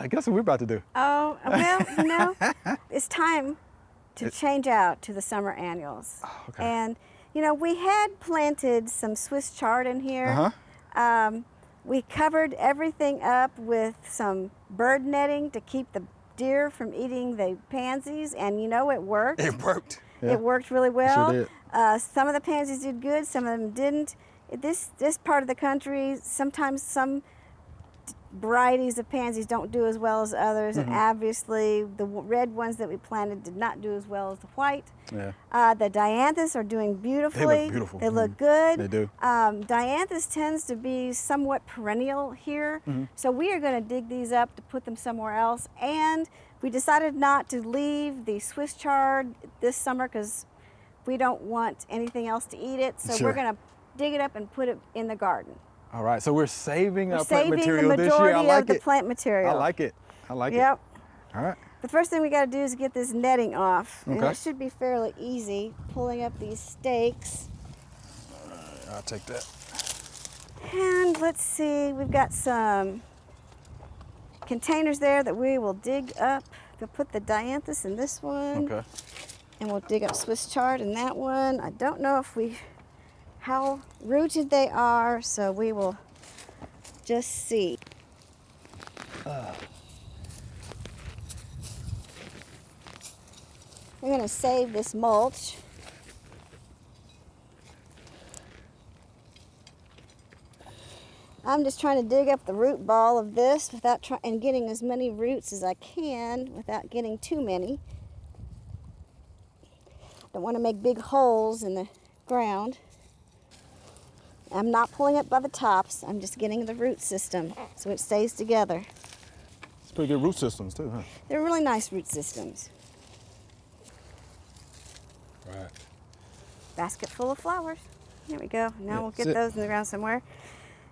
guess what we're about to do. Oh, well, you know, it's time to change out to the summer annuals. Oh, okay. And, you know, we had planted some Swiss chard in here. We covered everything up with some bird netting to keep the deer from eating the pansies, and you know, it worked. It worked. Yeah. It worked really well. It sure did. Some of the pansies did good, some of them didn't. This part of the country, sometimes some varieties of pansies don't do as well as others, and obviously the red ones that we planted did not do as well as the white. Yeah. The Dianthus are doing beautifully. They look beautiful. They look good. They do. Dianthus tends to be somewhat perennial here, so we are going to dig these up to put them somewhere else. And we decided not to leave the Swiss chard this summer because we don't want anything else to eat it. So Sure. we're going to dig it up and put it in the garden. All right, so we're saving our plant Saving material the this year. I majority like of the it. plant material. I like it. I like it. Yep. All right. The first thing we got to do is get this netting off. And Okay. it should be fairly easy, pulling up these stakes. I'll take that. And let's see, we've got some containers there that we will dig up. We'll put the Dianthus in this one. Okay. And we'll dig up Swiss chard in that one. I don't know how rooted they are, so we will just see. We're going to save this mulch. I'm just trying to dig up the root ball of this and getting as many roots as I can without getting too many. Don't want to make big holes in the ground. I'm not pulling it by the tops. I'm just getting the root system so it stays together. It's pretty good root systems too, huh? They're really nice root systems. Right. Basket full of flowers. There we go. Now we'll get That's it. those in the ground somewhere.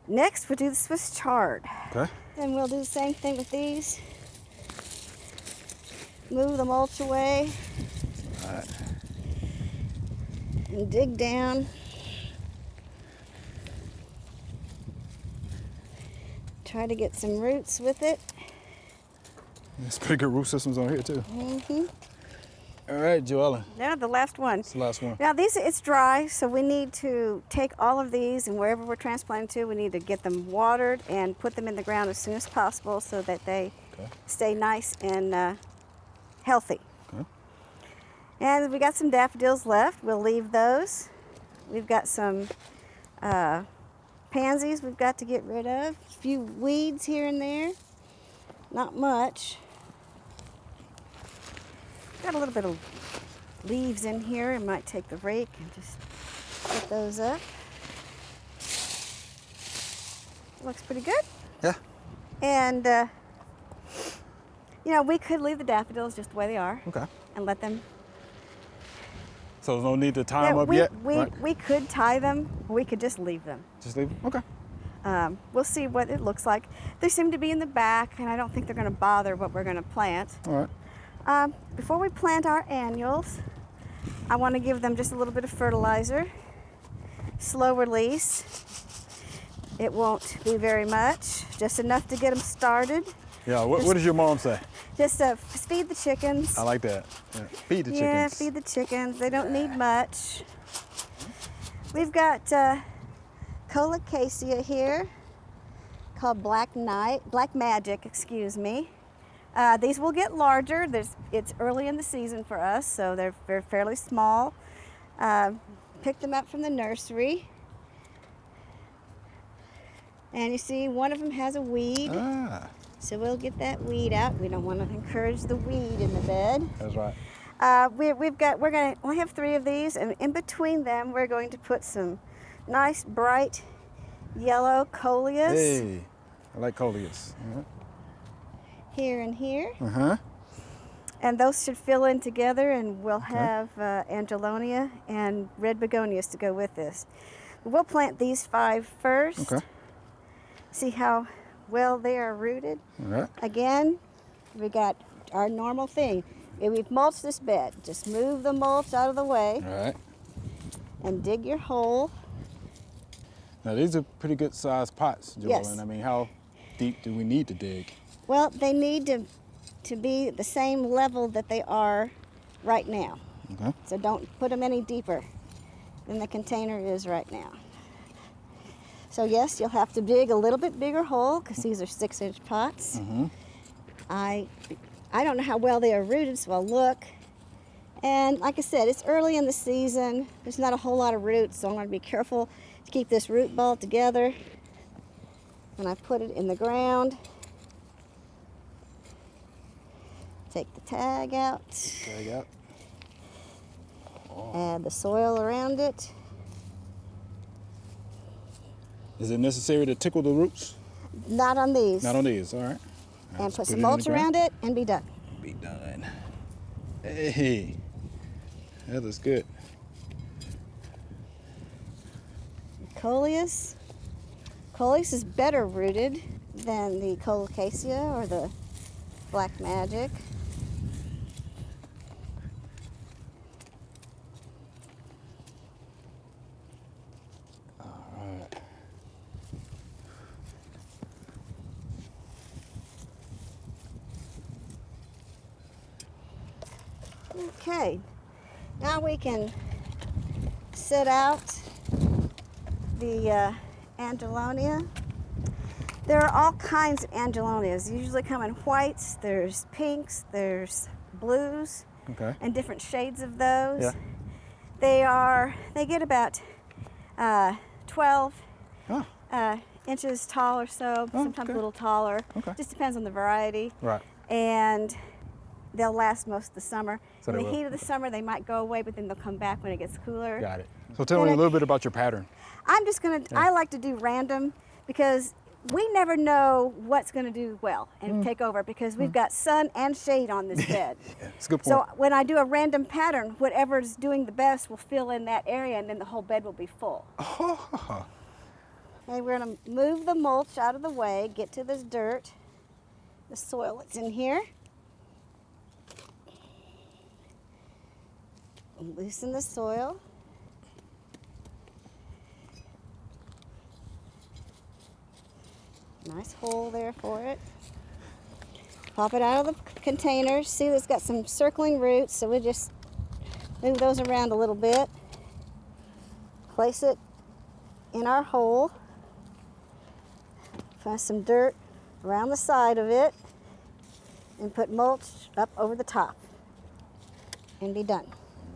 Next, we'll do the Swiss chard. Okay. Then we'll do the same thing with these. Move the mulch away. All right. And dig down. Try to get some roots with it. There's pretty good root systems on here too. Mm-hmm. All right, Joellen. Now the last one. It's the last one. Now it's dry, so we need to take all of these, and wherever we're transplanting to, we need to get them watered and put them in the ground as soon as possible so that they stay nice and healthy. Okay. And we got some daffodils left. We'll leave those. We've got some pansies we've got to get rid of. A few weeds here and there. Not much. Got a little bit of leaves in here. I might take the rake and just get those up. Looks pretty good. Yeah. And, you know, we could leave the daffodils just the way they are. Okay. And let them. So there's no need to tie them up yet? Right? We could tie them, or we could just leave them. Just leave them? Okay. We'll see what it looks like. They seem to be in the back, and I don't think they're going to bother what we're going to plant. All right. Before we plant our annuals, I want to give them just a little bit of fertilizer. Slow release. It won't be very much, just enough to get them started. Yeah, what does your mom say? Just feed the chickens. I like that. Yeah. Feed the chickens. Yeah, feed the chickens. They don't need much. We've got Colocasia here, called Black Magic, excuse me. These will get larger. It's early in the season for us, so they're fairly small. Picked them up from the nursery. And you see, one of them has a weed. Ah. So we'll get that weed out. We don't want to encourage the weed in the bed. That's right. We're going to only have 3 of these, and in between them, we're going to put some nice, bright yellow Coleus. Hey, I like Coleus. Here and here. Uh-huh. And those should fill in together, and we'll have Angelonia and red begonias to go with this. We'll plant these 5 first. Okay. See how well they are rooted. All right. Again, we got our normal thing. We've mulched this bed. Just move the mulch out of the way. All right. And dig your hole. Now these are pretty good sized pots, Joellen. Yes. I mean, how deep do we need to dig? Well, they need to be the same level that they are right now. Okay. So don't put them any deeper than the container is right now. So yes, you'll have to dig a little bit bigger hole because these are 6-inch pots. Mm-hmm. I don't know how well they are rooted, so I'll look. And like I said, it's early in the season. There's not a whole lot of roots, so I'm going to be careful to keep this root ball together when I put it in the ground. Take the tag out. Tag out. Add the soil around it. Is it necessary to tickle the roots? Not on these. Not on these, all right. And put some mulch around it and be done. Be done. Hey, that looks good. Coleus. Coleus is better rooted than the Colocasia or the Black Magic. Okay, now we can set out the Angelonia. There are all kinds of Angelonias. They usually come in whites, there's pinks, there's blues, Okay. and different shades of those. Yeah. They get about 12 Oh, inches tall or so, sometimes okay. a little taller. Okay. Just depends on the variety. right. And they'll last most of the summer. So in they the will. heat of the summer, they might go away, but then they'll come back when it gets cooler. Got it. So tell me a little bit about your pattern. I'm just gonna, I like to do random because we never know what's gonna do well and take over because we've got sun and shade on this bed. Yeah, it's a good point. So when I do a random pattern, whatever's doing the best will fill in that area and then the whole bed will be full. Oh, Okay, we're gonna move the mulch out of the way, get to this dirt, the soil that's in here. Loosen the soil. Nice hole there for it. Pop it out of the container. See, it's got some circling roots, so we just move those around a little bit. Place it in our hole. Find some dirt around the side of it and put mulch up over the top and be done.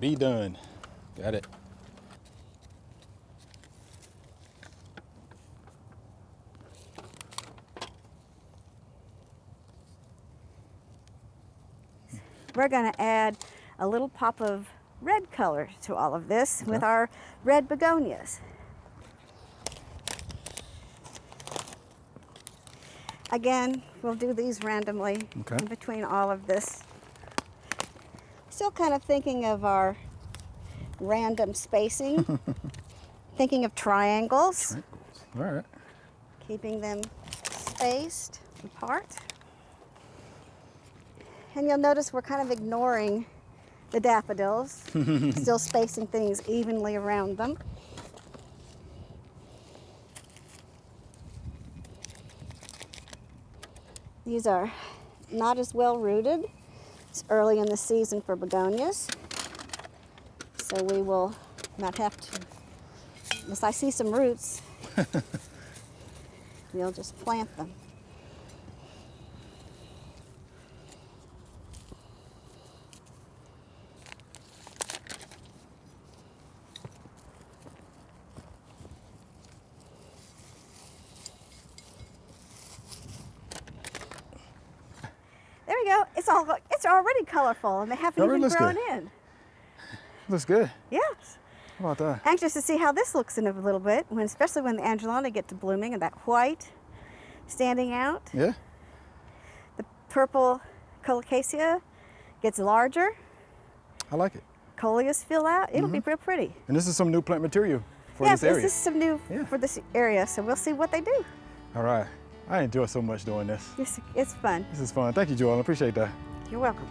be done. Got it. We're going to add a little pop of red color to all of this with our red begonias. Again, we'll do these randomly in between all of this. Still kind of thinking of our random spacing, thinking of triangles, All right. keeping them spaced apart. And you'll notice we're kind of ignoring the daffodils, still spacing things evenly around them. These are not as well rooted. It's early in the season for begonias, so we will not have to, unless I see some roots, we'll just plant them. There we go. It's already colorful, and they haven't Already even looks grown good. in. Looks good. Yes. How about that? Anxious to see how this looks in a little bit, especially when the Angelonia get to blooming and that white standing out. Yeah. The purple Colocasia gets larger. I like it. Coleus fill out. It'll be real pretty. And this is some new plant material for Yes, this area. this is some new for this area, so we'll see what they do. All right. I enjoy so much doing this. It's fun. This is fun. Thank you, Joellen. I appreciate that. You're welcome.